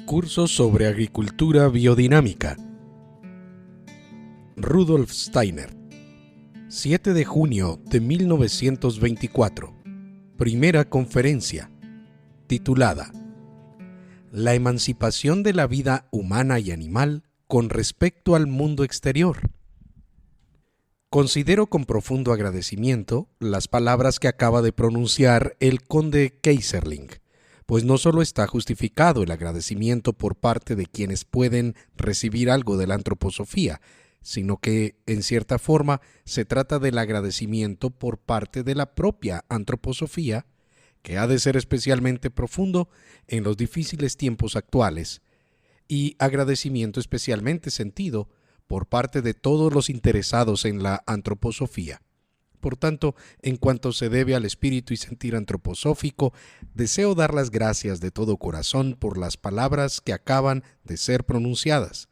Curso sobre agricultura biodinámica. Rudolf Steiner. 7 de junio de 1924. Primera conferencia, titulada La emancipación de la vida humana y animal con respecto al mundo exterior. Considero con profundo agradecimiento las palabras que acaba de pronunciar el conde Keyserling, pues no solo está justificado el agradecimiento por parte de quienes pueden recibir algo de la antroposofía, sino que, en cierta forma, se trata del agradecimiento por parte de la propia antroposofía, que ha de ser especialmente profundo en los difíciles tiempos actuales, y agradecimiento especialmente sentido por parte de todos los interesados en la antroposofía. Por tanto, en cuanto se debe al espíritu y sentir antroposófico, deseo dar las gracias de todo corazón por las palabras que acaban de ser pronunciadas.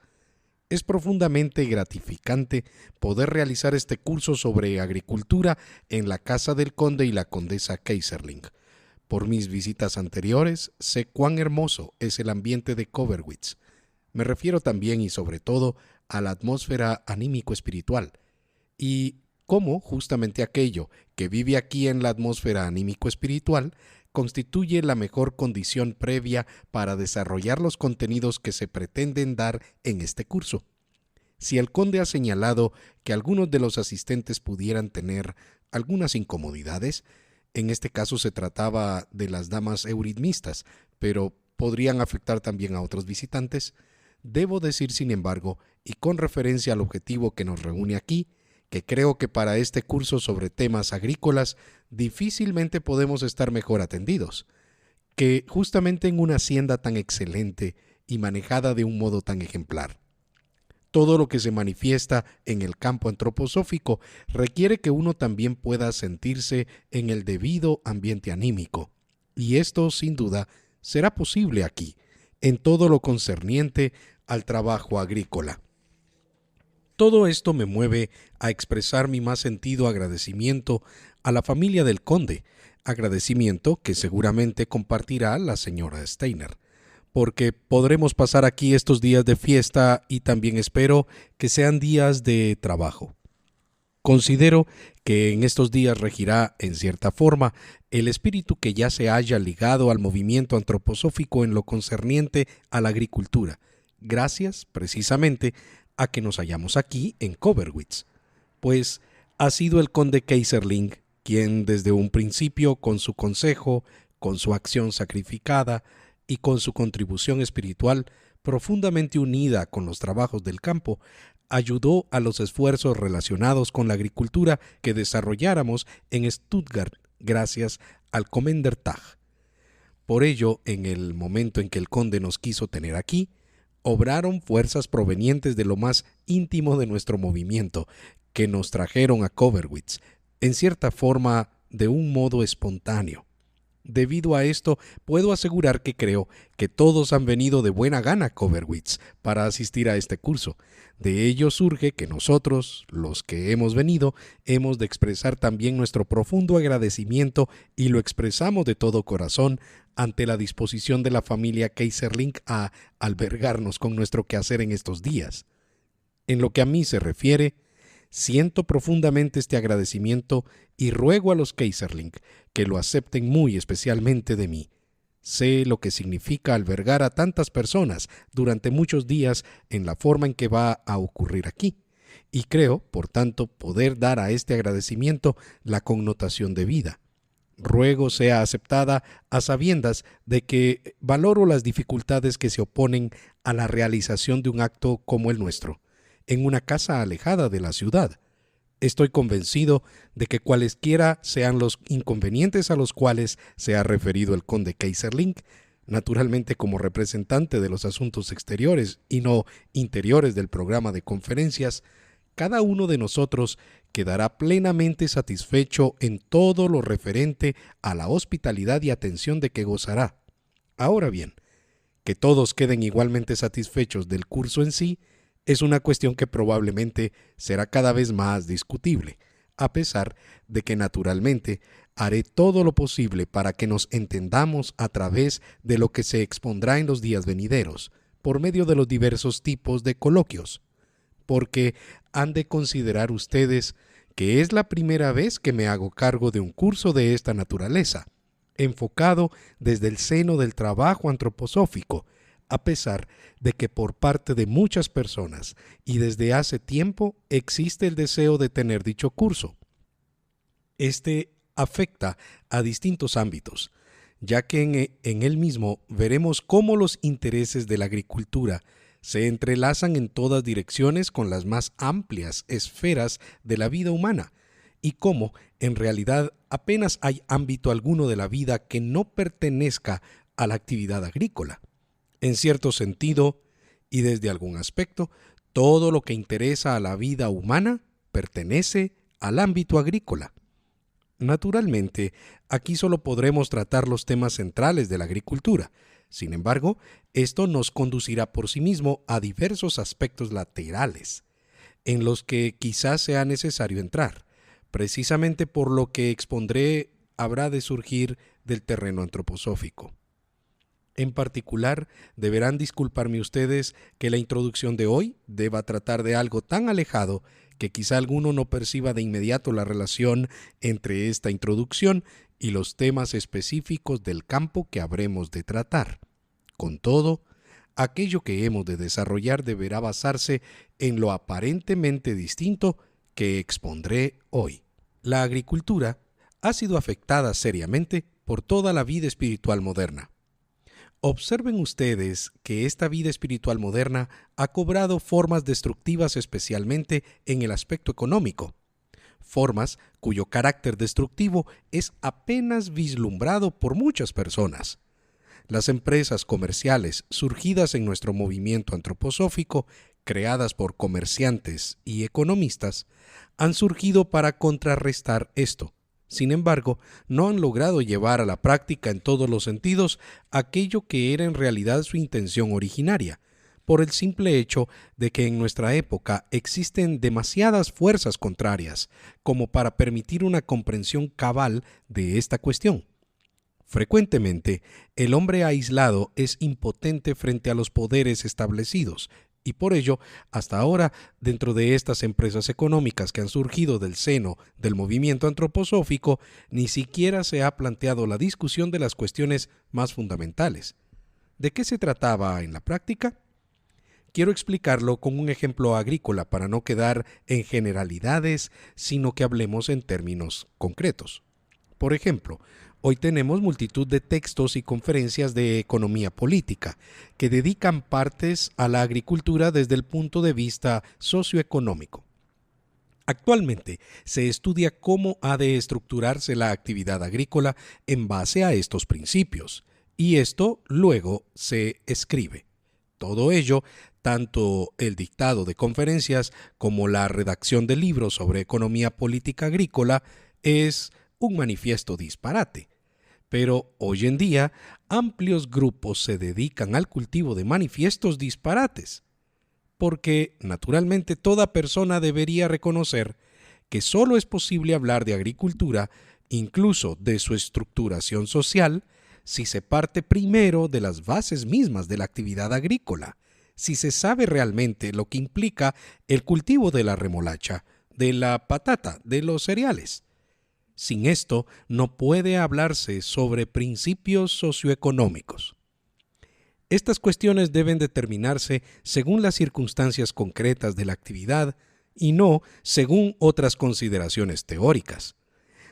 Es profundamente gratificante poder realizar este curso sobre agricultura en la casa del conde y la condesa Keyserling. Por mis visitas anteriores, sé cuán hermoso es el ambiente de Coberwitz. Me refiero también y sobre todo a la atmósfera anímico-espiritual y cómo justamente aquello que vive aquí en la atmósfera anímico-espiritual constituye la mejor condición previa para desarrollar los contenidos que se pretenden dar en este curso. Si el conde ha señalado que algunos de los asistentes pudieran tener algunas incomodidades, en este caso se trataba de las damas euritmistas, pero podrían afectar también a otros visitantes, debo decir, sin embargo, y con referencia al objetivo que nos reúne aquí, que creo que para este curso sobre temas agrícolas difícilmente podemos estar mejor atendidos, que justamente en una hacienda tan excelente y manejada de un modo tan ejemplar. Todo lo que se manifiesta en el campo antroposófico requiere que uno también pueda sentirse en el debido ambiente anímico, y esto, sin duda, será posible aquí, en todo lo concerniente al trabajo agrícola. Todo esto me mueve a expresar mi más sentido agradecimiento a la familia del conde, agradecimiento que seguramente compartirá la señora Steiner, porque podremos pasar aquí estos días de fiesta y también espero que sean días de trabajo. Considero que en estos días regirá, en cierta forma, el espíritu que ya se haya ligado al movimiento antroposófico en lo concerniente a la agricultura, gracias, precisamente, a que nos hallamos aquí en Coberwitz, pues ha sido el conde Keyserling quien desde un principio, con su consejo, con su acción sacrificada y con su contribución espiritual profundamente unida con los trabajos del campo, ayudó a los esfuerzos relacionados con la agricultura que desarrolláramos en Stuttgart gracias al Kommendertag. Por ello, en el momento en que el conde nos quiso tener aquí, obraron fuerzas provenientes de lo más íntimo de nuestro movimiento, que nos trajeron a Coberwitz, en cierta forma de un modo espontáneo. Debido a esto, puedo asegurar que creo que todos han venido de buena gana a Coberwitz para asistir a este curso. De ello surge que nosotros, los que hemos venido, hemos de expresar también nuestro profundo agradecimiento y lo expresamos de todo corazón ante la disposición de la familia Keyserling a albergarnos con nuestro quehacer en estos días. En lo que a mí se refiere, siento profundamente este agradecimiento y ruego a los Keyserling que lo acepten muy especialmente de mí. Sé lo que significa albergar a tantas personas durante muchos días en la forma en que va a ocurrir aquí, y creo, por tanto, poder dar a este agradecimiento la connotación debida. Ruego sea aceptada a sabiendas de que valoro las dificultades que se oponen a la realización de un acto como el nuestro, en una casa alejada de la ciudad. Estoy convencido de que cualesquiera sean los inconvenientes a los cuales se ha referido el conde Keyserling, naturalmente como representante de los asuntos exteriores y no interiores del programa de conferencias, cada uno de nosotros quedará plenamente satisfecho en todo lo referente a la hospitalidad y atención de que gozará. Ahora bien, que todos queden igualmente satisfechos del curso en sí es una cuestión que probablemente será cada vez más discutible, a pesar de que naturalmente Haré todo lo posible para que nos entendamos a través de lo que se expondrá en los días venideros, por medio de los diversos tipos de coloquios, porque han de considerar ustedes que es la primera vez que me hago cargo de un curso de esta naturaleza, enfocado desde el seno del trabajo antroposófico, a pesar de que por parte de muchas personas y desde hace tiempo existe el deseo de tener dicho curso. Este afecta a distintos ámbitos, ya que en él mismo veremos cómo los intereses de la agricultura se entrelazan en todas direcciones con las más amplias esferas de la vida humana, y cómo, en realidad, apenas hay ámbito alguno de la vida que no pertenezca a la actividad agrícola. En cierto sentido, y desde algún aspecto, todo lo que interesa a la vida humana pertenece al ámbito agrícola. Naturalmente, aquí solo podremos tratar los temas centrales de la agricultura. Sin embargo, esto nos conducirá por sí mismo a diversos aspectos laterales, en los que quizás sea necesario entrar. Precisamente por lo que expondré habrá de surgir del terreno antroposófico. En particular, deberán disculparme ustedes que la introducción de hoy deba tratar de algo tan alejado que quizá alguno no perciba de inmediato la relación entre esta introducción y los temas específicos del campo que habremos de tratar. Con todo, aquello que hemos de desarrollar deberá basarse en lo aparentemente distinto que expondré hoy. La agricultura ha sido afectada seriamente por toda la vida espiritual moderna. Observen ustedes que esta vida espiritual moderna ha cobrado formas destructivas especialmente en el aspecto económico, formas cuyo carácter destructivo es apenas vislumbrado por muchas personas. Las empresas comerciales surgidas en nuestro movimiento antroposófico, creadas por comerciantes y economistas, han surgido para contrarrestar esto. Sin embargo, no han logrado llevar a la práctica en todos los sentidos aquello que era en realidad su intención originaria, por el simple hecho de que en nuestra época existen demasiadas fuerzas contrarias como para permitir una comprensión cabal de esta cuestión. Frecuentemente, el hombre aislado es impotente frente a los poderes establecidos, y por ello, hasta ahora, dentro de estas empresas económicas que han surgido del seno del movimiento antroposófico, ni siquiera se ha planteado la discusión de las cuestiones más fundamentales. ¿De qué se trataba en la práctica? Quiero explicarlo con un ejemplo agrícola para no quedar en generalidades, sino que hablemos en términos concretos. Por ejemplo, hoy tenemos multitud de textos y conferencias de economía política que dedican partes a la agricultura desde el punto de vista socioeconómico. Actualmente se estudia cómo ha de estructurarse la actividad agrícola en base a estos principios, y esto luego se escribe. Todo ello, tanto el dictado de conferencias como la redacción de libros sobre economía política agrícola, es un manifiesto disparate. Pero hoy en día, amplios grupos se dedican al cultivo de manifiestos disparates, porque, naturalmente, toda persona debería reconocer que solo es posible hablar de agricultura, incluso de su estructuración social, si se parte primero de las bases mismas de la actividad agrícola, si se sabe realmente lo que implica el cultivo de la remolacha, de la patata, de los cereales. Sin esto, no puede hablarse sobre principios socioeconómicos. Estas cuestiones deben determinarse según las circunstancias concretas de la actividad y no según otras consideraciones teóricas.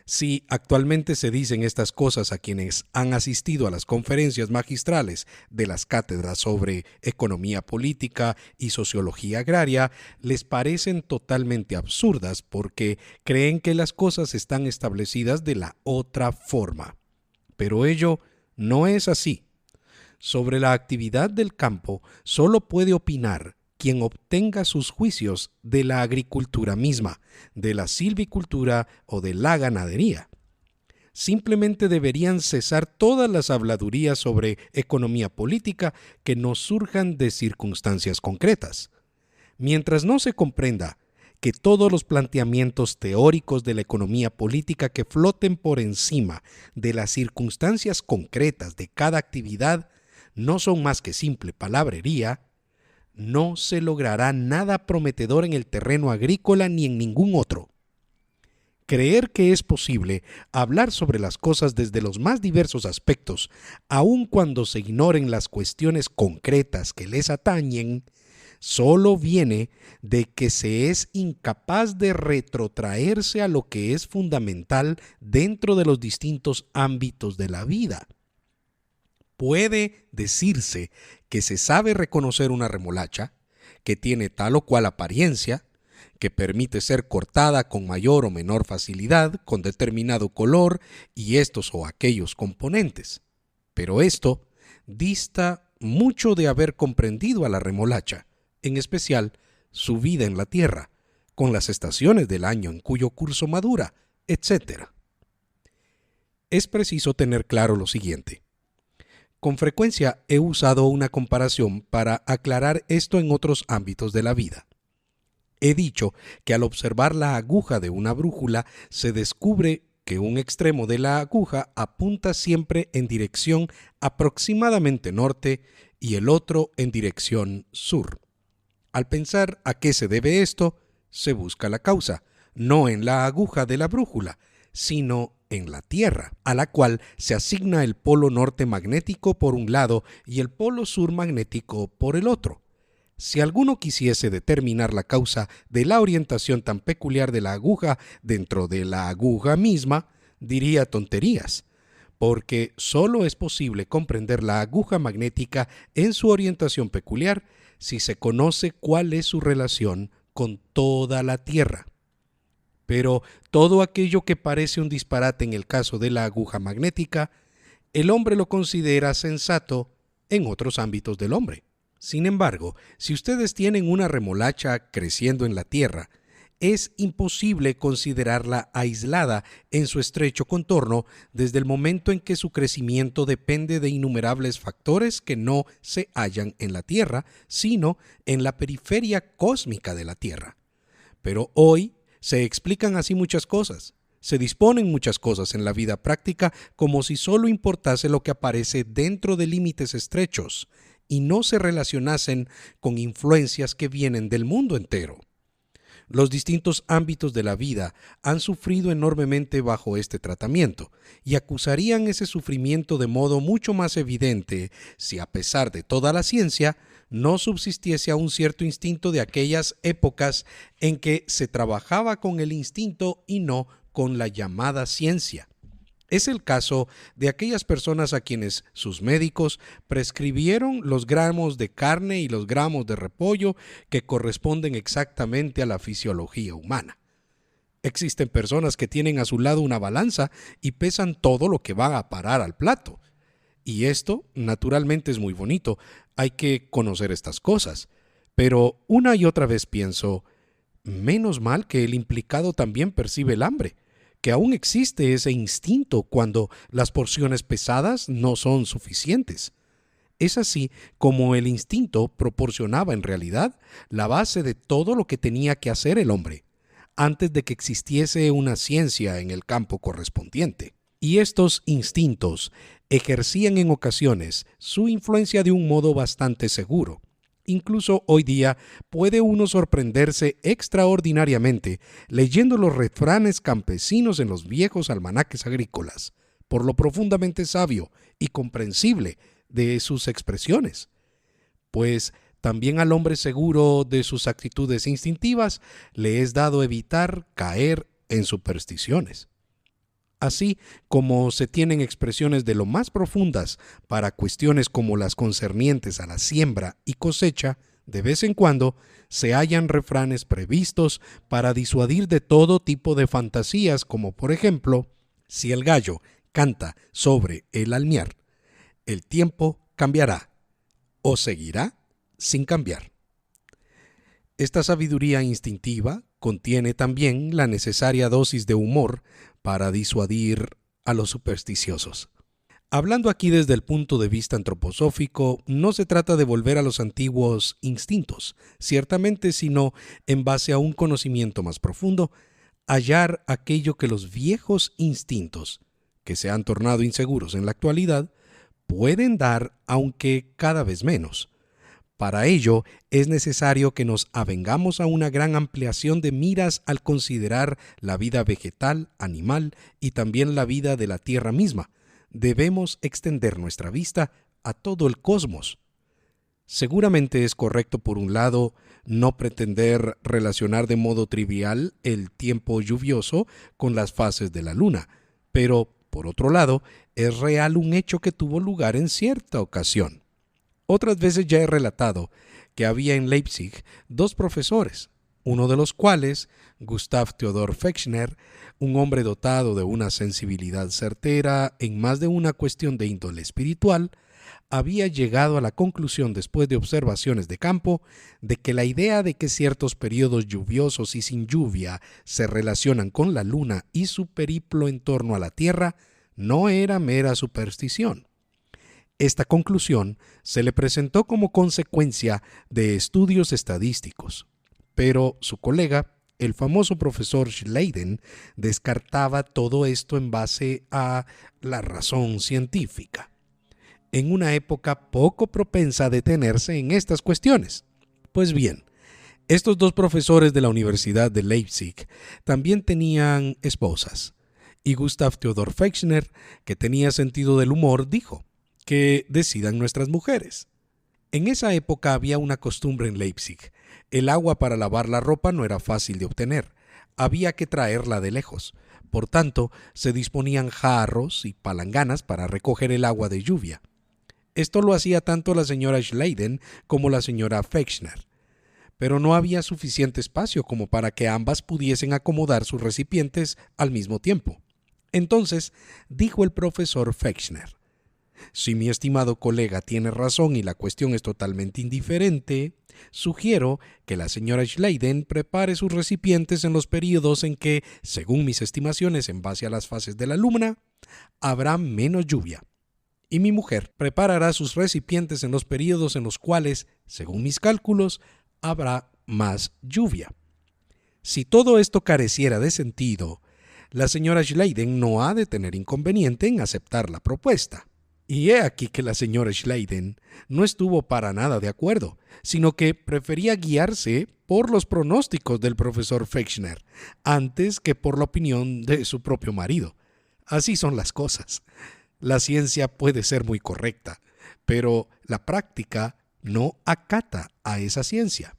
Si actualmente se dicen estas cosas a quienes han asistido a las conferencias magistrales de las cátedras sobre economía política y sociología agraria, les parecen totalmente absurdas porque creen que las cosas están establecidas de la otra forma. Pero ello no es así. Sobre la actividad del campo solo puede opinar quien obtenga sus juicios de la agricultura misma, de la silvicultura o de la ganadería. Simplemente deberían cesar todas las habladurías sobre economía política que no surjan de circunstancias concretas. Mientras no se comprenda que todos los planteamientos teóricos de la economía política que floten por encima de las circunstancias concretas de cada actividad no son más que simple palabrería, no se logrará nada prometedor en el terreno agrícola ni en ningún otro. Creer que es posible hablar sobre las cosas desde los más diversos aspectos, aun cuando se ignoren las cuestiones concretas que les atañen, solo viene de que se es incapaz de retrotraerse a lo que es fundamental dentro de los distintos ámbitos de la vida. Puede decirse que se sabe reconocer una remolacha, que tiene tal o cual apariencia, que permite ser cortada con mayor o menor facilidad, con determinado color y estos o aquellos componentes. Pero esto dista mucho de haber comprendido a la remolacha, en especial su vida en la tierra, con las estaciones del año en cuyo curso madura, etc. Es preciso tener claro lo siguiente. Con frecuencia he usado una comparación para aclarar esto en otros ámbitos de la vida. He dicho que al observar la aguja de una brújula se descubre que un extremo de la aguja apunta siempre en dirección aproximadamente norte y el otro en dirección sur. Al pensar a qué se debe esto, se busca la causa, no en la aguja de la brújula, sino en la Tierra, a la cual se asigna el polo norte magnético por un lado y el polo sur magnético por el otro. Si alguno quisiese determinar la causa de la orientación tan peculiar de la aguja dentro de la aguja misma, diría tonterías, porque solo es posible comprender la aguja magnética en su orientación peculiar si se conoce cuál es su relación con toda la Tierra. Pero todo aquello que parece un disparate en el caso de la aguja magnética, el hombre lo considera sensato en otros ámbitos del hombre. Sin embargo, si ustedes tienen una remolacha creciendo en la tierra, es imposible considerarla aislada en su estrecho contorno desde el momento en que su crecimiento depende de innumerables factores que no se hallan en la Tierra, sino en la periferia cósmica de la Tierra. Pero hoy se explican así muchas cosas. Se disponen muchas cosas en la vida práctica como si solo importase lo que aparece dentro de límites estrechos y no se relacionasen con influencias que vienen del mundo entero. Los distintos ámbitos de la vida han sufrido enormemente bajo este tratamiento y acusarían ese sufrimiento de modo mucho más evidente si, a pesar de toda la ciencia, no subsistiese aún cierto instinto de aquellas épocas en que se trabajaba con el instinto y no con la llamada ciencia. Es el caso de aquellas personas a quienes sus médicos prescribieron los gramos de carne y los gramos de repollo que corresponden exactamente a la fisiología humana. Existen personas que tienen a su lado una balanza y pesan todo lo que va a parar al plato. Y esto, naturalmente, es muy bonito. Hay que conocer estas cosas. Pero una y otra vez pienso, menos mal que el implicado también percibe el hambre, que aún existe ese instinto cuando las porciones pesadas no son suficientes. Es así como el instinto proporcionaba en realidad la base de todo lo que tenía que hacer el hombre, antes de que existiese una ciencia en el campo correspondiente. Y estos instintos ejercían en ocasiones su influencia de un modo bastante seguro. Incluso hoy día puede uno sorprenderse extraordinariamente leyendo los refranes campesinos en los viejos almanaques agrícolas, por lo profundamente sabio y comprensible de sus expresiones. Pues también al hombre seguro de sus actitudes instintivas le es dado evitar caer en supersticiones. Así como se tienen expresiones de lo más profundas para cuestiones como las concernientes a la siembra y cosecha, de vez en cuando se hallan refranes previstos para disuadir de todo tipo de fantasías, como por ejemplo, si el gallo canta sobre el almiar, el tiempo cambiará o seguirá sin cambiar. Esta sabiduría instintiva contiene también la necesaria dosis de humor para disuadir a los supersticiosos. Hablando aquí desde el punto de vista antroposófico, no se trata de volver a los antiguos instintos, ciertamente, sino, en base a un conocimiento más profundo, hallar aquello que los viejos instintos, que se han tornado inseguros en la actualidad, pueden dar, aunque cada vez menos. Para ello, es necesario que nos avengamos a una gran ampliación de miras al considerar la vida vegetal, animal y también la vida de la Tierra misma. Debemos extender nuestra vista a todo el cosmos. Seguramente es correcto, por un lado, no pretender relacionar de modo trivial el tiempo lluvioso con las fases de la luna, pero, por otro lado, es real un hecho que tuvo lugar en cierta ocasión. Otras veces ya he relatado que había en Leipzig dos profesores, uno de los cuales, Gustav Theodor Fechner, un hombre dotado de una sensibilidad certera en más de una cuestión de índole espiritual, había llegado a la conclusión, después de observaciones de campo, de que la idea de que ciertos periodos lluviosos y sin lluvia se relacionan con la luna y su periplo en torno a la Tierra no era mera superstición. Esta conclusión se le presentó como consecuencia de estudios estadísticos, pero su colega, el famoso profesor Schleiden, descartaba todo esto en base a la razón científica, en una época poco propensa a detenerse en estas cuestiones. Pues bien, estos dos profesores de la Universidad de Leipzig también tenían esposas, y Gustav Theodor Fechner, que tenía sentido del humor, dijo: que decidan nuestras mujeres. En esa época había una costumbre en Leipzig. El agua para lavar la ropa no era fácil de obtener. Había que traerla de lejos. Por tanto, se disponían jarros y palanganas para recoger el agua de lluvia. Esto lo hacía tanto la señora Schleiden como la señora Fechner. Pero no había suficiente espacio como para que ambas pudiesen acomodar sus recipientes al mismo tiempo. Entonces, dijo el profesor Fechner: si mi estimado colega tiene razón y la cuestión es totalmente indiferente, sugiero que la señora Schleiden prepare sus recipientes en los períodos en que, según mis estimaciones en base a las fases de la luna, habrá menos lluvia. Y mi mujer preparará sus recipientes en los períodos en los cuales, según mis cálculos, habrá más lluvia. Si todo esto careciera de sentido, la señora Schleiden no ha de tener inconveniente en aceptar la propuesta. Y he aquí que la señora Schleiden no estuvo para nada de acuerdo, sino que prefería guiarse por los pronósticos del profesor Fechner antes que por la opinión de su propio marido. Así son las cosas. La ciencia puede ser muy correcta, pero la práctica no acata a esa ciencia.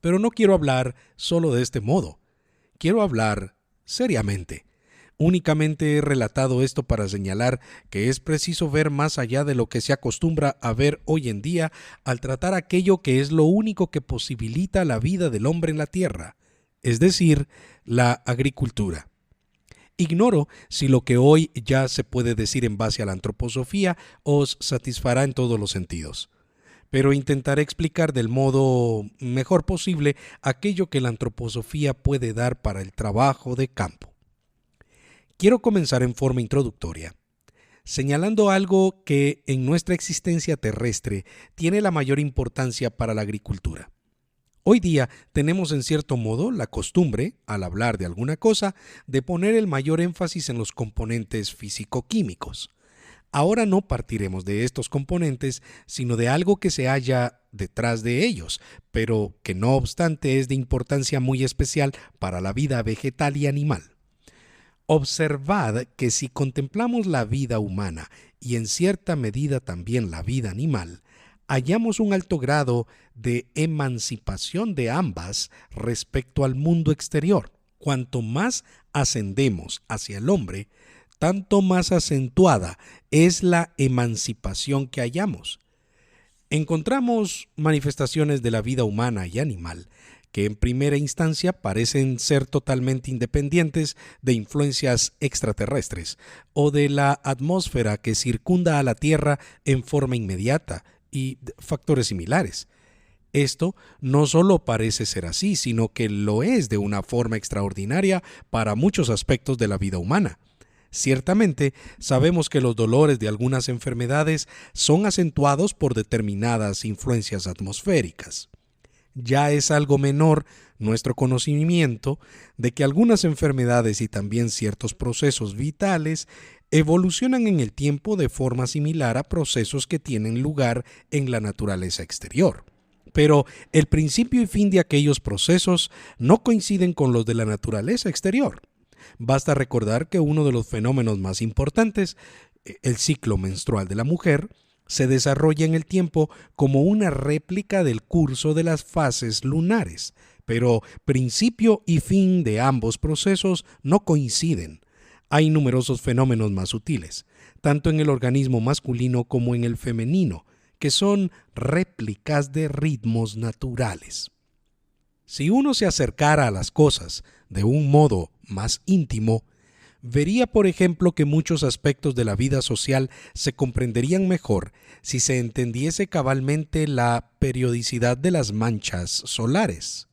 Pero no quiero hablar solo de este modo. Quiero hablar seriamente. Únicamente he relatado esto para señalar que es preciso ver más allá de lo que se acostumbra a ver hoy en día al tratar aquello que es lo único que posibilita la vida del hombre en la tierra, es decir, la agricultura. Ignoro si lo que hoy ya se puede decir en base a la antroposofía os satisfará en todos los sentidos, pero intentaré explicar del modo mejor posible aquello que la antroposofía puede dar para el trabajo de campo. Quiero comenzar en forma introductoria, señalando algo que en nuestra existencia terrestre tiene la mayor importancia para la agricultura. Hoy día tenemos en cierto modo la costumbre, al hablar de alguna cosa, de poner el mayor énfasis en los componentes físico-químicos. Ahora no partiremos de estos componentes, sino de algo que se halla detrás de ellos, pero que no obstante es de importancia muy especial para la vida vegetal y animal. Observad que si contemplamos la vida humana y en cierta medida también la vida animal, hallamos un alto grado de emancipación de ambas respecto al mundo exterior. Cuanto más ascendemos hacia el hombre, tanto más acentuada es la emancipación que hallamos. Encontramos manifestaciones de la vida humana y animal que en primera instancia parecen ser totalmente independientes de influencias extraterrestres o de la atmósfera que circunda a la Tierra en forma inmediata y factores similares. Esto no solo parece ser así, sino que lo es de una forma extraordinaria para muchos aspectos de la vida humana. Ciertamente, sabemos que los dolores de algunas enfermedades son acentuados por determinadas influencias atmosféricas. Ya es algo menor nuestro conocimiento de que algunas enfermedades y también ciertos procesos vitales evolucionan en el tiempo de forma similar a procesos que tienen lugar en la naturaleza exterior. Pero el principio y fin de aquellos procesos no coinciden con los de la naturaleza exterior. Basta recordar que uno de los fenómenos más importantes, el ciclo menstrual de la mujer, se desarrolla en el tiempo como una réplica del curso de las fases lunares, pero principio y fin de ambos procesos no coinciden. Hay numerosos fenómenos más sutiles, tanto en el organismo masculino como en el femenino, que son réplicas de ritmos naturales. Si uno se acercara a las cosas de un modo más íntimo, vería, por ejemplo, que muchos aspectos de la vida social se comprenderían mejor si se entendiese cabalmente la periodicidad de las manchas solares.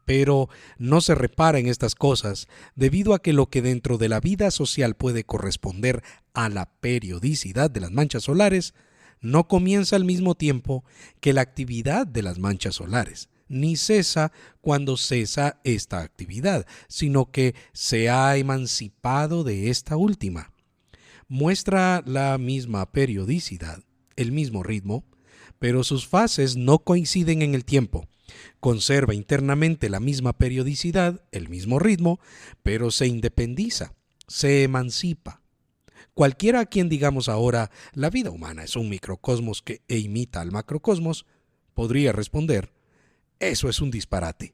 Pero no se repara en estas cosas debido a que lo que dentro de la vida social puede corresponder a la periodicidad de las manchas solares no comienza al mismo tiempo que la actividad de las manchas solares, ni cesa cuando cesa esta actividad, sino que se ha emancipado de esta última. Muestra la misma periodicidad, el mismo ritmo, pero sus fases no coinciden en el tiempo. Conserva internamente la misma periodicidad, el mismo ritmo, pero se independiza, se emancipa. Cualquiera a quien digamos ahora, la vida humana es un microcosmos que imita al macrocosmos, podría responder, eso es un disparate.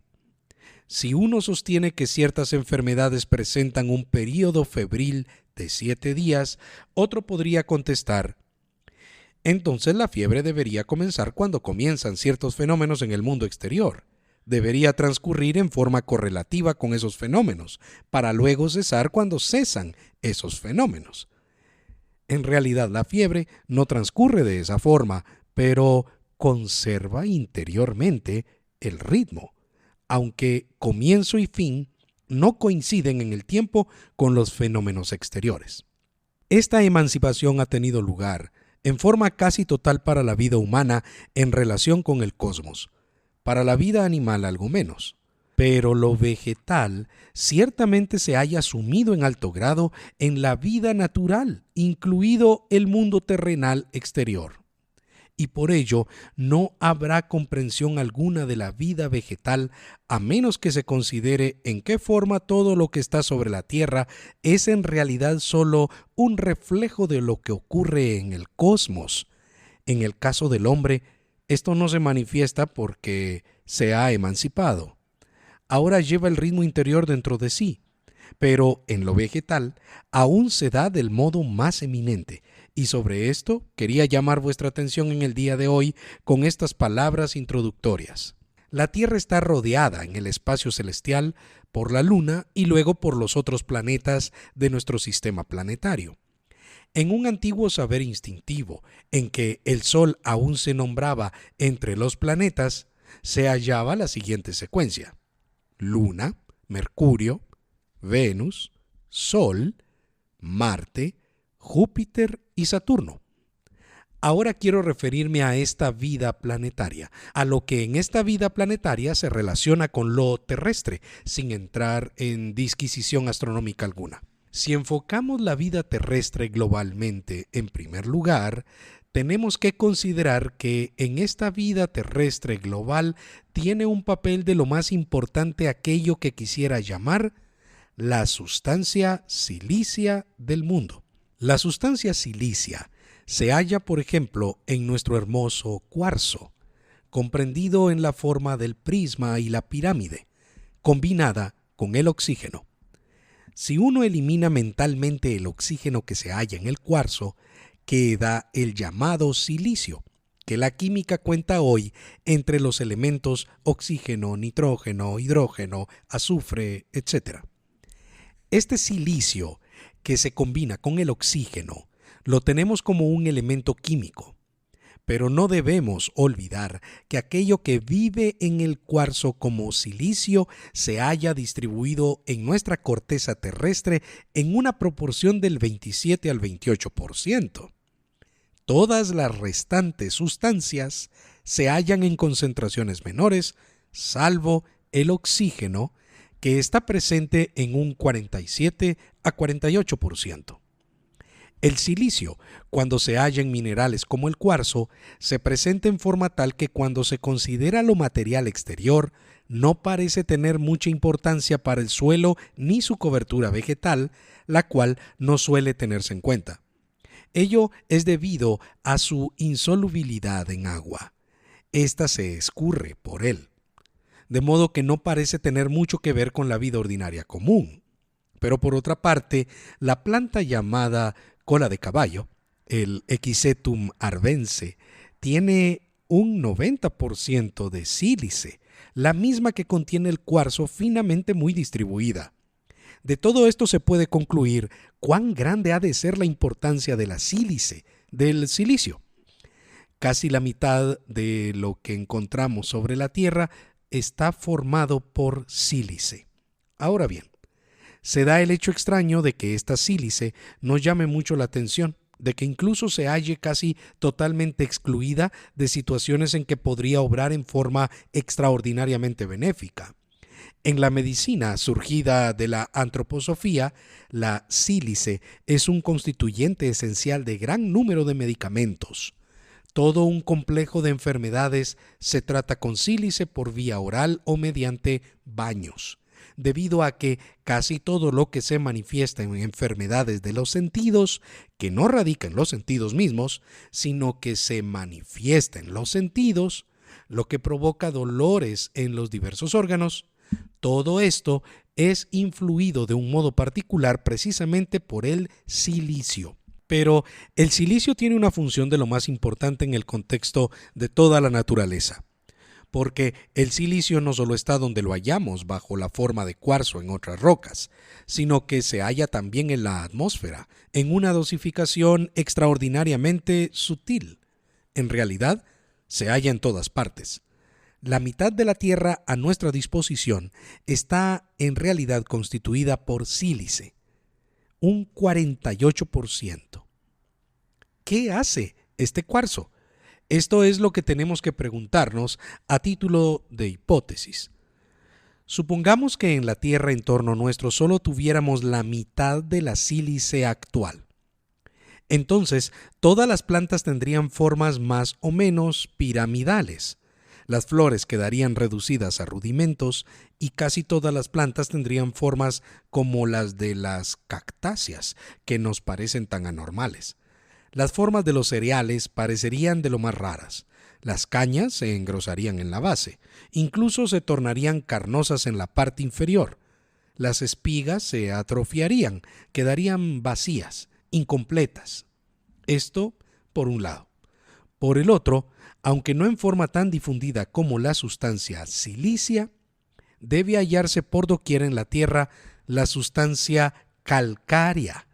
Si uno sostiene que ciertas enfermedades presentan un período febril de 7 días, otro podría contestar, entonces la fiebre debería comenzar cuando comienzan ciertos fenómenos en el mundo exterior. Debería transcurrir en forma correlativa con esos fenómenos, para luego cesar cuando cesan esos fenómenos. En realidad la fiebre no transcurre de esa forma, pero conserva interiormente el ritmo, aunque comienzo y fin no coinciden en el tiempo con los fenómenos exteriores. Esta emancipación ha tenido lugar en forma casi total para la vida humana en relación con el cosmos, para la vida animal algo menos. Pero lo vegetal ciertamente se halla sumido en alto grado en la vida natural, incluido el mundo terrenal exterior. Y por ello no habrá comprensión alguna de la vida vegetal a menos que se considere en qué forma todo lo que está sobre la tierra es en realidad solo un reflejo de lo que ocurre en el cosmos. En el caso del hombre, esto no se manifiesta porque se ha emancipado. Ahora lleva el ritmo interior dentro de sí, pero en lo vegetal aún se da del modo más eminente, y sobre esto quería llamar vuestra atención en el día de hoy con estas palabras introductorias. La Tierra está rodeada en el espacio celestial por la Luna y luego por los otros planetas de nuestro sistema planetario. En un antiguo saber instintivo, en que el Sol aún se nombraba entre los planetas, se hallaba la siguiente secuencia: Luna, Mercurio, Venus, Sol, Marte, Júpiter y Saturno. Ahora quiero referirme a esta vida planetaria, a lo que en esta vida planetaria se relaciona con lo terrestre, sin entrar en disquisición astronómica alguna. Si enfocamos la vida terrestre globalmente, en primer lugar, tenemos que considerar que en esta vida terrestre global tiene un papel de lo más importante aquello que quisiera llamar la sustancia silicia del mundo. La sustancia silicia se halla, por ejemplo, en nuestro hermoso cuarzo, comprendido en la forma del prisma y la pirámide, combinada con el oxígeno. Si uno elimina mentalmente el oxígeno que se halla en el cuarzo, queda el llamado silicio, que la química cuenta hoy entre los elementos oxígeno, nitrógeno, hidrógeno, azufre, etc. Este silicio, que se combina con el oxígeno, lo tenemos como un elemento químico, Pero no debemos olvidar que aquello que vive en el cuarzo como silicio se halla distribuido en nuestra corteza terrestre en una proporción del 27 al 28%. Todas las restantes sustancias se hallan en concentraciones menores, salvo el oxígeno, que está presente en un 47 a 48%. El silicio, cuando se halla en minerales como el cuarzo, se presenta en forma tal que cuando se considera lo material exterior, no parece tener mucha importancia para el suelo ni su cobertura vegetal, la cual no suele tenerse en cuenta. Ello es debido a su insolubilidad en agua. Esta se escurre por él, de modo que no parece tener mucho que ver con la vida ordinaria común. Pero por otra parte, la planta llamada cola de caballo, el Equisetum arvense, tiene un 90% de sílice, la misma que contiene el cuarzo finamente muy distribuida. De todo esto se puede concluir cuán grande ha de ser la importancia de la sílice, del silicio. Casi la mitad de lo que encontramos sobre la Tierra está formado por sílice. Ahora bien, se da el hecho extraño de que esta sílice nos llame mucho la atención, de que incluso se halle casi totalmente excluida de situaciones en que podría obrar en forma extraordinariamente benéfica. En la medicina surgida de la antroposofía, la sílice es un constituyente esencial de gran número de medicamentos. Todo un complejo de enfermedades se trata con sílice por vía oral o mediante baños, debido a que casi todo lo que se manifiesta en enfermedades de los sentidos, que no radica en los sentidos mismos, sino que se manifiesta en los sentidos, lo que provoca dolores en los diversos órganos, todo esto es influido de un modo particular precisamente por el silicio. Pero el silicio tiene una función de lo más importante en el contexto de toda la naturaleza, porque el silicio no solo está donde lo hallamos bajo la forma de cuarzo en otras rocas, sino que se halla también en la atmósfera, en una dosificación extraordinariamente sutil. En realidad, se halla en todas partes. La mitad de la Tierra a nuestra disposición está en realidad constituida por sílice, un 48%. ¿Qué hace este cuarzo? Esto es lo que tenemos que preguntarnos a título de hipótesis. Supongamos que en la Tierra en torno nuestro solo tuviéramos la mitad de la sílice actual. Entonces, todas las plantas tendrían formas más o menos piramidales. Las flores quedarían reducidas a rudimentos y casi todas las plantas tendrían formas como las de las cactáceas, que nos parecen tan anormales. Las formas de los cereales parecerían de lo más raras. Las cañas se engrosarían en la base, incluso se tornarían carnosas en la parte inferior. Las espigas se atrofiarían, quedarían vacías, incompletas. Esto por un lado. Por el otro, aunque no en forma tan difundida como la sustancia silicia, debe hallarse por doquier en la Tierra la sustancia calcárea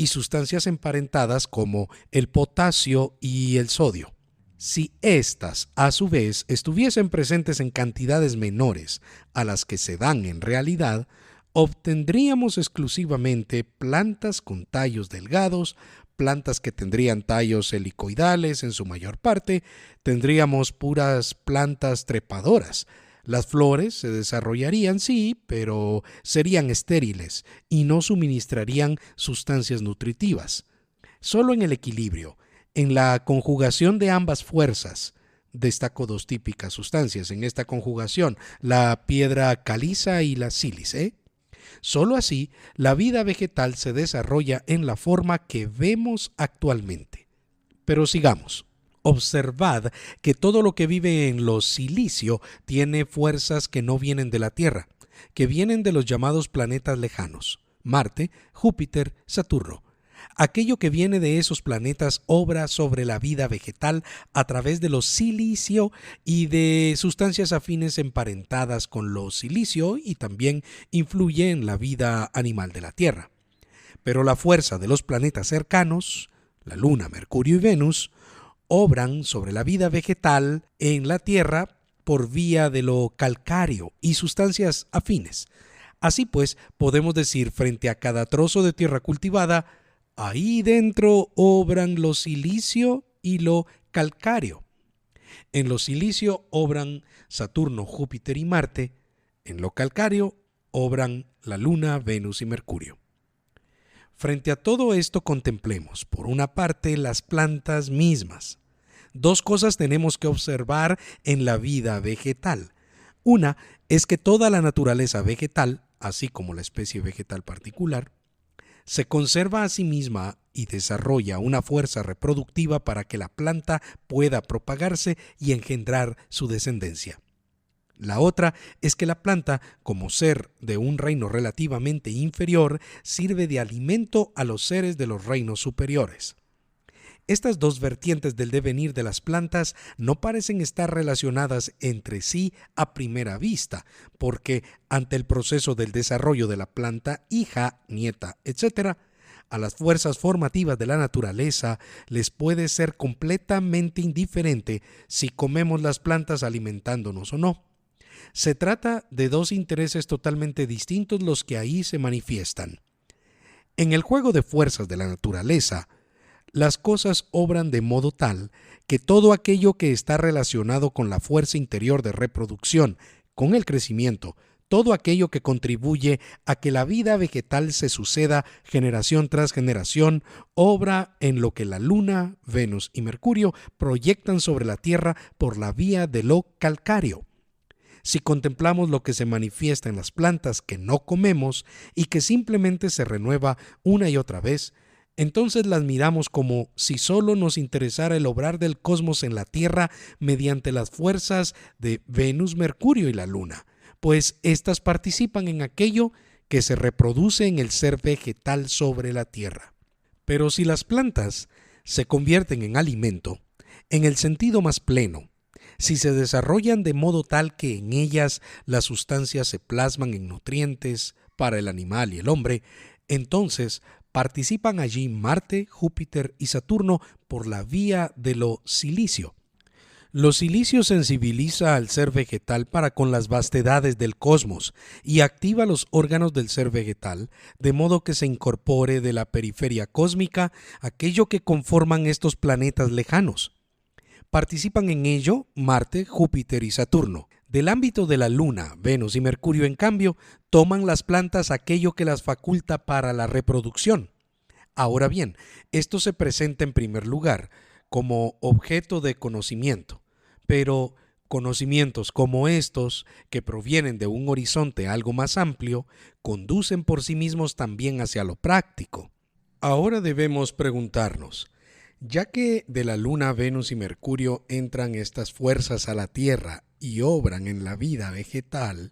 y sustancias emparentadas como el potasio y el sodio. Si éstas, a su vez, estuviesen presentes en cantidades menores a las que se dan en realidad, obtendríamos exclusivamente plantas con tallos delgados, plantas que tendrían tallos helicoidales en su mayor parte, tendríamos puras plantas trepadoras. Las flores se desarrollarían, sí, pero serían estériles y no suministrarían sustancias nutritivas. Solo en el equilibrio, en la conjugación de ambas fuerzas, destaco dos típicas sustancias en esta conjugación, la piedra caliza y la sílice. Solo así, la vida vegetal se desarrolla en la forma que vemos actualmente. Pero sigamos. Observad que todo lo que vive en lo silicio tiene fuerzas que no vienen de la Tierra, que vienen de los llamados planetas lejanos, Marte, Júpiter, Saturno. Aquello que viene de esos planetas obra sobre la vida vegetal a través de lo silicio y de sustancias afines emparentadas con lo silicio y también influye en la vida animal de la Tierra. Pero la fuerza de los planetas cercanos, la Luna, Mercurio y Venus, obran sobre la vida vegetal en la tierra por vía de lo calcáreo y sustancias afines. Así pues, podemos decir frente a cada trozo de tierra cultivada, ahí dentro obran lo silicio y lo calcáreo. En lo silicio obran Saturno, Júpiter y Marte. En lo calcáreo obran la Luna, Venus y Mercurio. Frente a todo esto contemplemos, por una parte, las plantas mismas. Dos cosas tenemos que observar en la vida vegetal. Una es que toda la naturaleza vegetal, así como la especie vegetal particular, se conserva a sí misma y desarrolla una fuerza reproductiva para que la planta pueda propagarse y engendrar su descendencia. La otra es que la planta, como ser de un reino relativamente inferior, sirve de alimento a los seres de los reinos superiores. Estas dos vertientes del devenir de las plantas no parecen estar relacionadas entre sí a primera vista, porque ante el proceso del desarrollo de la planta, hija, nieta, etc., a las fuerzas formativas de la naturaleza les puede ser completamente indiferente si comemos las plantas alimentándonos o no. Se trata de dos intereses totalmente distintos los que ahí se manifiestan. En el juego de fuerzas de la naturaleza, las cosas obran de modo tal que todo aquello que está relacionado con la fuerza interior de reproducción, con el crecimiento, todo aquello que contribuye a que la vida vegetal se suceda generación tras generación, obra en lo que la Luna, Venus y Mercurio proyectan sobre la Tierra por la vía de lo calcáreo. Si contemplamos lo que se manifiesta en las plantas que no comemos y que simplemente se renueva una y otra vez, entonces las miramos como si solo nos interesara el obrar del cosmos en la Tierra mediante las fuerzas de Venus, Mercurio y la Luna, pues éstas participan en aquello que se reproduce en el ser vegetal sobre la Tierra. Pero si las plantas se convierten en alimento, en el sentido más pleno, si se desarrollan de modo tal que en ellas las sustancias se plasman en nutrientes para el animal y el hombre, entonces participan allí Marte, Júpiter y Saturno por la vía de lo silicio. Lo silicio sensibiliza al ser vegetal para con las vastedades del cosmos y activa los órganos del ser vegetal, de modo que se incorpore de la periferia cósmica aquello que conforman estos planetas lejanos. Participan en ello Marte, Júpiter y Saturno. Del ámbito de la Luna, Venus y Mercurio, en cambio, toman las plantas aquello que las faculta para la reproducción. Ahora bien, esto se presenta en primer lugar como objeto de conocimiento, pero conocimientos como estos, que provienen de un horizonte algo más amplio, conducen por sí mismos también hacia lo práctico. Ahora debemos preguntarnos, ya que de la Luna, Venus y Mercurio entran estas fuerzas a la Tierra y obran en la vida vegetal,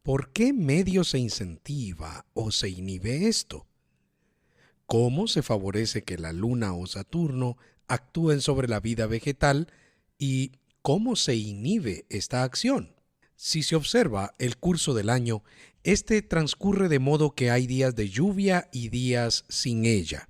¿por qué medio se incentiva o se inhibe esto? ¿Cómo se favorece que la Luna o Saturno actúen sobre la vida vegetal y cómo se inhibe esta acción? Si se observa el curso del año, este transcurre de modo que hay días de lluvia y días sin ella.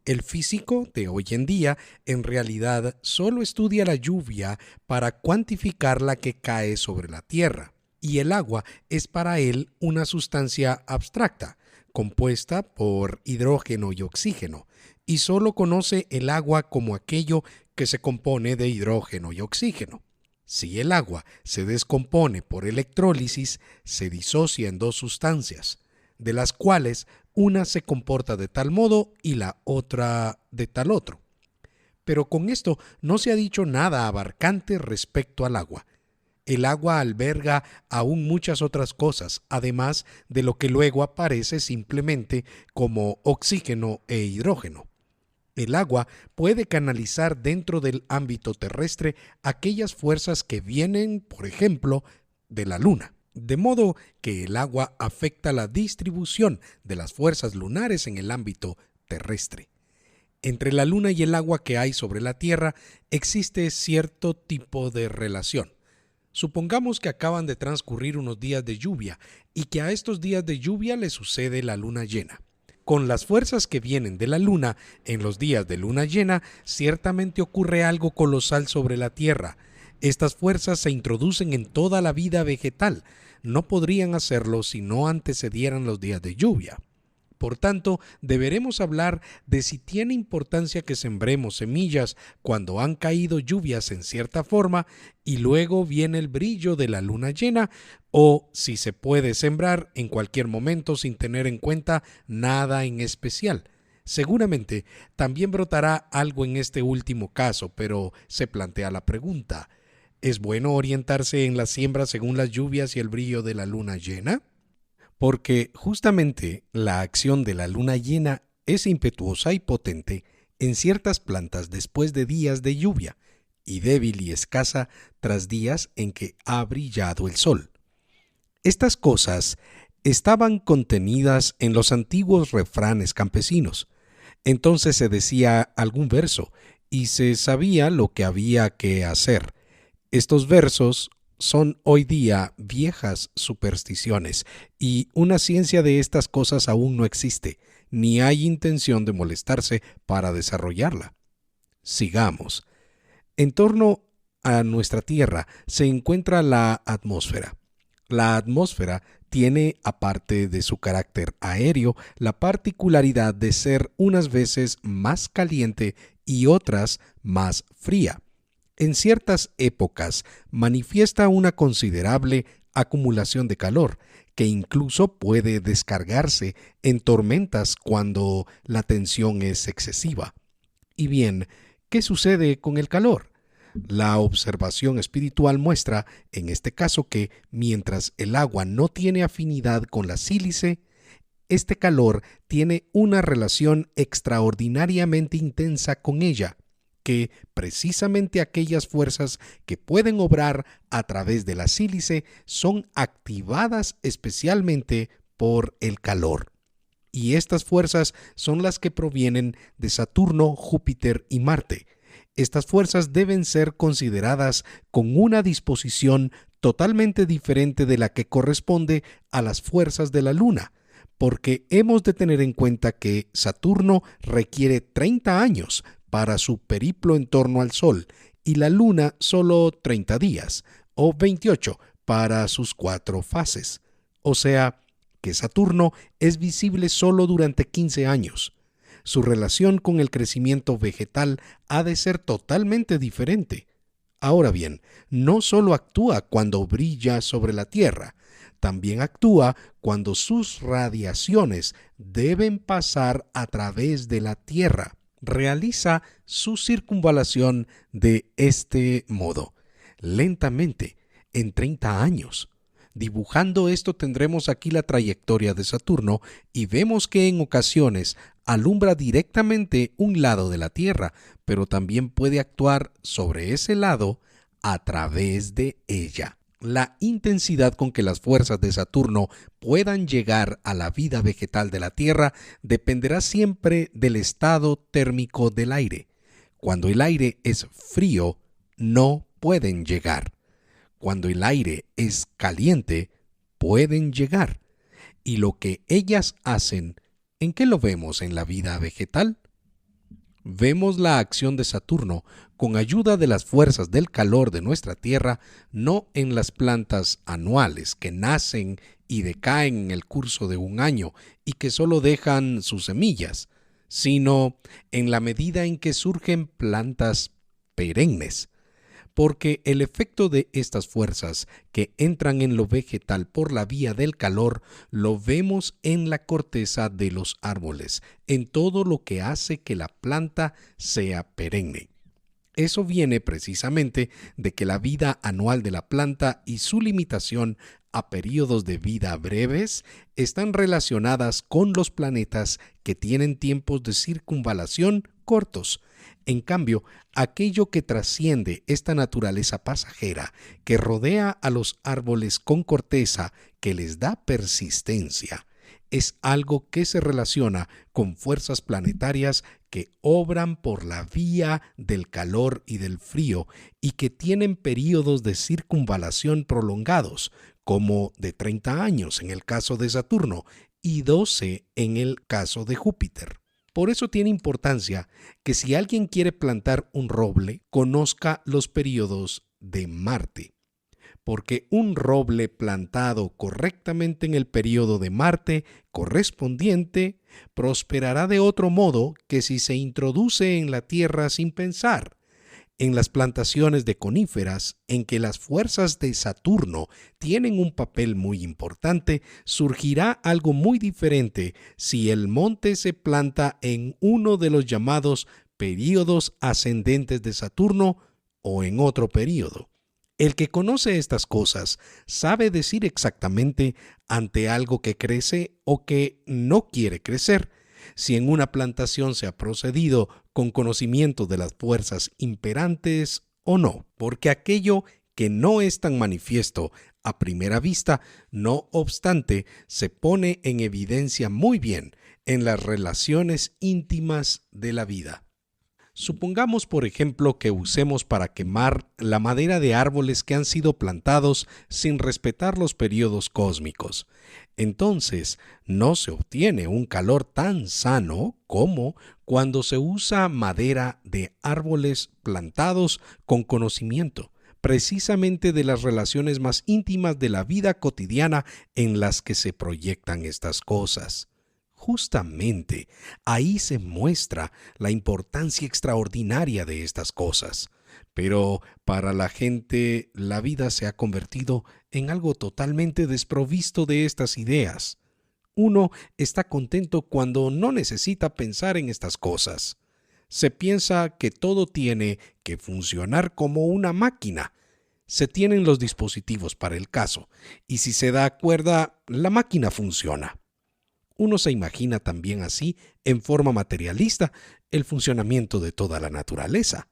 El físico de hoy en día en realidad solo estudia la lluvia para cuantificar la que cae sobre la Tierra, y el agua es para él una sustancia abstracta, compuesta por hidrógeno y oxígeno, y solo conoce el agua como aquello que se compone de hidrógeno y oxígeno. Si el agua se descompone por electrólisis, se disocia en dos sustancias, de las cuales una se comporta de tal modo y la otra de tal otro. Pero con esto no se ha dicho nada abarcante respecto al agua. El agua alberga aún muchas otras cosas, además de lo que luego aparece simplemente como oxígeno e hidrógeno. El agua puede canalizar dentro del ámbito terrestre aquellas fuerzas que vienen, por ejemplo, de la Luna. De modo que el agua afecta la distribución de las fuerzas lunares en el ámbito terrestre. Entre la Luna y el agua que hay sobre la Tierra existe cierto tipo de relación. Supongamos que acaban de transcurrir unos días de lluvia y que a estos días de lluvia le sucede la luna llena. Con las fuerzas que vienen de la luna, en los días de luna llena, ciertamente ocurre algo colosal sobre la Tierra. Estas fuerzas se introducen en toda la vida vegetal. No podrían hacerlo si no antecedieran los días de lluvia. Por tanto, deberemos hablar de si tiene importancia que sembremos semillas cuando han caído lluvias en cierta forma y luego viene el brillo de la luna llena, o si se puede sembrar en cualquier momento sin tener en cuenta nada en especial. Seguramente también brotará algo en este último caso, pero se plantea la pregunta: ¿es bueno orientarse en la siembra según las lluvias y el brillo de la luna llena? Porque justamente la acción de la luna llena es impetuosa y potente en ciertas plantas después de días de lluvia, y débil y escasa tras días en que ha brillado el sol. Estas cosas estaban contenidas en los antiguos refranes campesinos. Entonces se decía algún verso y se sabía lo que había que hacer. Estos versos son hoy día viejas supersticiones, y una ciencia de estas cosas aún no existe, ni hay intención de molestarse para desarrollarla. Sigamos. En torno a nuestra Tierra se encuentra la atmósfera. La atmósfera tiene, aparte de su carácter aéreo, la particularidad de ser unas veces más caliente y otras más fría. En ciertas épocas manifiesta una considerable acumulación de calor, que incluso puede descargarse en tormentas cuando la tensión es excesiva. Y bien, ¿qué sucede con el calor? La observación espiritual muestra, en este caso, que mientras el agua no tiene afinidad con la sílice, este calor tiene una relación extraordinariamente intensa con ella, que precisamente aquellas fuerzas que pueden obrar a través de la sílice son activadas especialmente por el calor. Y estas fuerzas son las que provienen de Saturno, Júpiter y Marte. Estas fuerzas deben ser consideradas con una disposición totalmente diferente de la que corresponde a las fuerzas de la Luna, porque hemos de tener en cuenta que Saturno requiere 30 años para su periplo en torno al Sol, y la Luna solo 30 días, o 28 para sus 4 fases. O sea, que Saturno es visible solo durante 15 años. Su relación con el crecimiento vegetal ha de ser totalmente diferente. Ahora bien, no solo actúa cuando brilla sobre la Tierra, también actúa cuando sus radiaciones deben pasar a través de la Tierra. Realiza su circunvalación de este modo, lentamente, en 30 años. Dibujando esto tendremos aquí la trayectoria de Saturno y vemos que en ocasiones alumbra directamente un lado de la Tierra, pero también puede actuar sobre ese lado a través de ella. La intensidad con que las fuerzas de Saturno puedan llegar a la vida vegetal de la Tierra dependerá siempre del estado térmico del aire. Cuando el aire es frío, no pueden llegar. Cuando el aire es caliente, pueden llegar. Y lo que ellas hacen, ¿en qué lo vemos en la vida vegetal? Vemos la acción de Saturno con ayuda de las fuerzas del calor de nuestra Tierra, no en las plantas anuales que nacen y decaen en el curso de un año y que solo dejan sus semillas, sino en la medida en que surgen plantas perennes. Porque el efecto de estas fuerzas que entran en lo vegetal por la vía del calor lo vemos en la corteza de los árboles, en todo lo que hace que la planta sea perenne. Eso viene precisamente de que la vida anual de la planta y su limitación a periodos de vida breves están relacionadas con los planetas que tienen tiempos de circunvalación cortos. En cambio, aquello que trasciende esta naturaleza pasajera, que rodea a los árboles con corteza, que les da persistencia, es algo que se relaciona con fuerzas planetarias que obran por la vía del calor y del frío y que tienen períodos de circunvalación prolongados, como de 30 años en el caso de Saturno y 12 en el caso de Júpiter. Por eso tiene importancia que si alguien quiere plantar un roble, conozca los periodos de Marte. Porque un roble plantado correctamente en el periodo de Marte correspondiente prosperará de otro modo que si se introduce en la Tierra sin pensar. En las plantaciones de coníferas, en que las fuerzas de Saturno tienen un papel muy importante, surgirá algo muy diferente si el monte se planta en uno de los llamados períodos ascendentes de Saturno o en otro período. El que conoce estas cosas sabe decir exactamente ante algo que crece o que no quiere crecer, si en una plantación se ha procedido con conocimiento de las fuerzas imperantes o no, porque aquello que no es tan manifiesto a primera vista, no obstante, se pone en evidencia muy bien en las relaciones íntimas de la vida. Supongamos, por ejemplo, que usemos para quemar la madera de árboles que han sido plantados sin respetar los periodos cósmicos. Entonces, no se obtiene un calor tan sano como cuando se usa madera de árboles plantados con conocimiento, precisamente de las relaciones más íntimas de la vida cotidiana en las que se proyectan estas cosas. Justamente ahí se muestra la importancia extraordinaria de estas cosas. Pero para la gente la vida se ha convertido en algo totalmente desprovisto de estas ideas. Uno está contento cuando no necesita pensar en estas cosas. Se piensa que todo tiene que funcionar como una máquina. Se tienen los dispositivos para el caso, y si se da cuerda, la máquina funciona. Uno se imagina también así, en forma materialista, el funcionamiento de toda la naturaleza.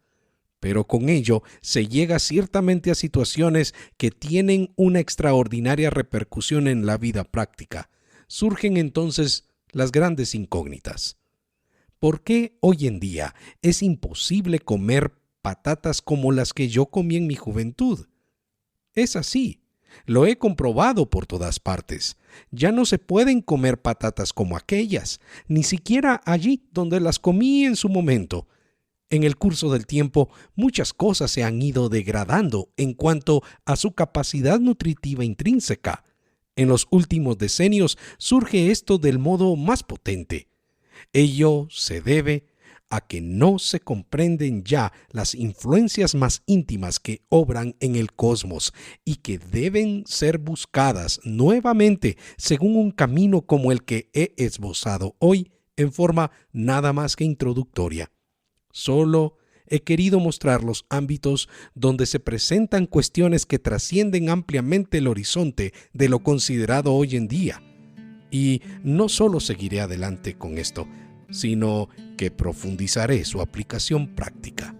Pero con ello se llega ciertamente a situaciones que tienen una extraordinaria repercusión en la vida práctica. Surgen entonces las grandes incógnitas. ¿Por qué hoy en día es imposible comer patatas como las que yo comí en mi juventud? Es así. Lo he comprobado por todas partes. Ya no se pueden comer patatas como aquellas, ni siquiera allí donde las comí en su momento. En el curso del tiempo, muchas cosas se han ido degradando en cuanto a su capacidad nutritiva intrínseca. En los últimos decenios surge esto del modo más potente. Ello se debe a que no se comprenden ya las influencias más íntimas que obran en el cosmos y que deben ser buscadas nuevamente según un camino como el que he esbozado hoy en forma nada más que introductoria. Solo he querido mostrar los ámbitos donde se presentan cuestiones que trascienden ampliamente el horizonte de lo considerado hoy en día. Y no solo seguiré adelante con esto, sino que profundizaré su aplicación práctica.